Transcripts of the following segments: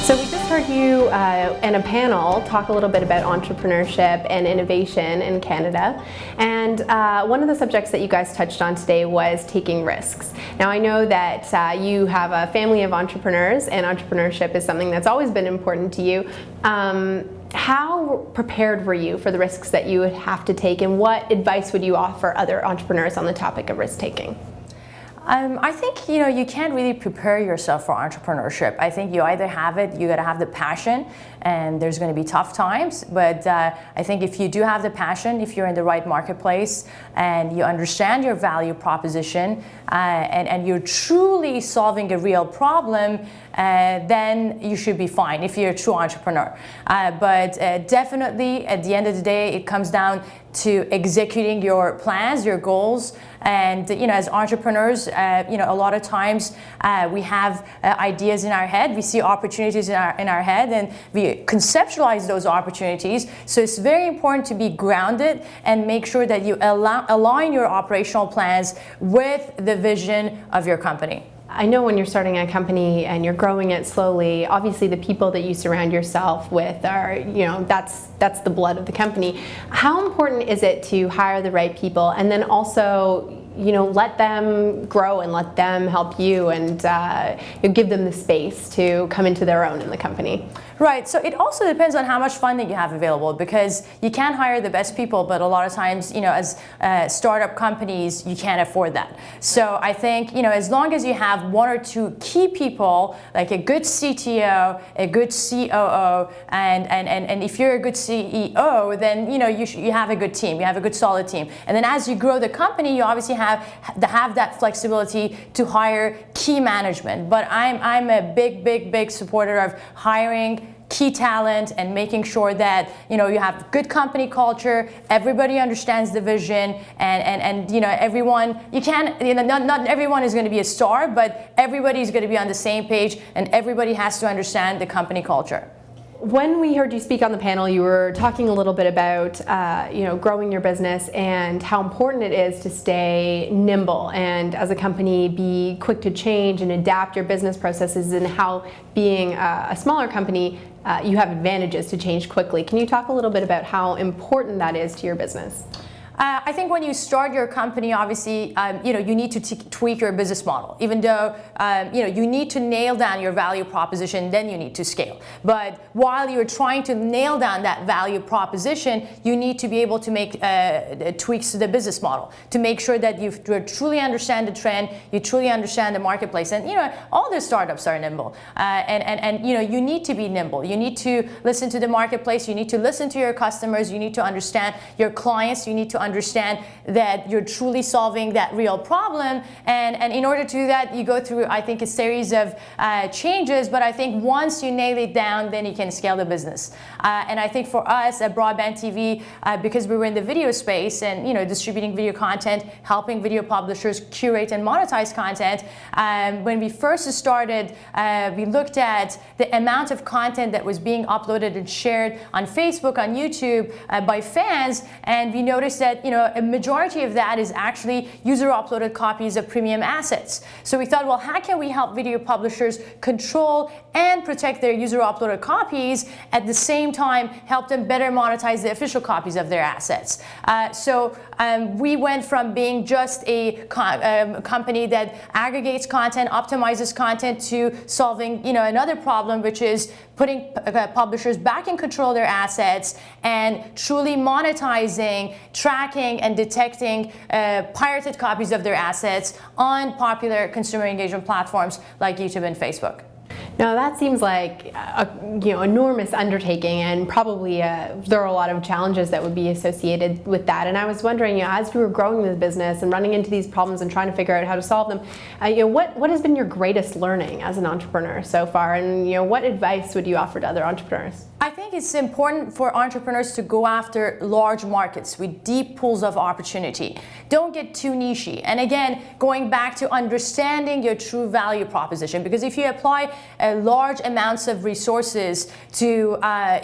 So we just heard you in a panel talk a little bit about entrepreneurship and innovation in Canada, and one of the subjects that you guys touched on today was taking risks. Now I know that you have a family of entrepreneurs, and entrepreneurship is something that's always been important to you. How prepared were you for the risks that you would have to take, and what advice would you offer other entrepreneurs on the topic of risk taking? I think you can't really prepare yourself for entrepreneurship. I think you either have it, you gotta have the passion, and there's going to be tough times. But I think if you do have the passion, if you're in the right marketplace and you understand your value proposition, and you're truly solving a real problem, then you should be fine if you're a true entrepreneur. But definitely, at the end of the day, it comes down to executing your plans, your goals. And as entrepreneurs, a lot of times we have ideas in our head, we see opportunities in our head, and we conceptualize those opportunities. So it's very important to be grounded and make sure that you align your operational plans with the vision of your company. I know when you're starting a company and you're growing it slowly, obviously the people that you surround yourself with are, that's the blood of the company. How important is it to hire the right people and then also, let them grow and let them help you and give them the space to come into their own in the company? Right, so it also depends on how much funding you have available, because you can hire the best people, but a lot of times, as startup companies, you can't afford that. So I think, as long as you have one or two key people, like a good CTO, a good COO, and if you're a good CEO, then you have a good team, you have a good solid team. And then as you grow the company, you obviously have that flexibility to hire key management. But I'm a big supporter of hiring key talent and making sure that you have good company culture, everybody understands the vision, and everyone, not everyone is going to be a star, but everybody is going to be on the same page, and everybody has to understand the company culture. When we heard you speak on the panel, you were talking a little bit about growing your business and how important it is to stay nimble and as a company be quick to change and adapt your business processes, and how being a smaller company you have advantages to change quickly. Can you talk a little bit about how important that is to your business? I think when you start your company, obviously, you need to tweak your business model. Even though, you need to nail down your value proposition, then you need to scale. But while you're trying to nail down that value proposition, you need to be able to make tweaks to the business model to make sure that you truly understand the trend, you truly understand the marketplace. And, all the startups are nimble. And you need to be nimble. You need to listen to the marketplace. You need to listen to your customers. You need to understand your clients. You need to understand that you're truly solving that real problem, and in order to do that, you go through, I think, a series of changes. But I think once you nail it down, then you can scale the business. And I think for us at BroadbandTV, because we were in the video space and distributing video content, helping video publishers curate and monetize content, when we first started, we looked at the amount of content that was being uploaded and shared on Facebook, on YouTube by fans, and we noticed that a majority of that is actually user uploaded copies of premium assets. So we thought, well, how can we help video publishers control and protect their user uploaded copies, at the same time help them better monetize the official copies of their assets? So we went from being just a company that aggregates content, optimizes content, to solving another problem, which is putting publishers back in control of their assets and truly monetizing, tracking, and detecting pirated copies of their assets on popular consumer engagement platforms like YouTube and Facebook. Now that seems like enormous undertaking, and probably there are a lot of challenges that would be associated with that. And I was wondering, as you were growing the business and running into these problems and trying to figure out how to solve them, what has been your greatest learning as an entrepreneur so far, and what advice would you offer to other entrepreneurs? I think it's important for entrepreneurs to go after large markets with deep pools of opportunity. Don't get too niche-y. And again, going back to understanding your true value proposition, because if you apply a large amounts of resources to a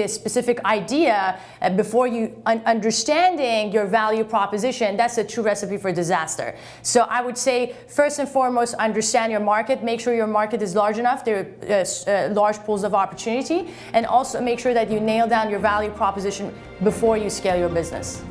specific idea before you understanding your value proposition, that's a true recipe for disaster. So I would say, first and foremost, understand your market. Make sure your market is large enough. There are large pools of opportunity, and also make sure that you nail down your value proposition before you scale your business.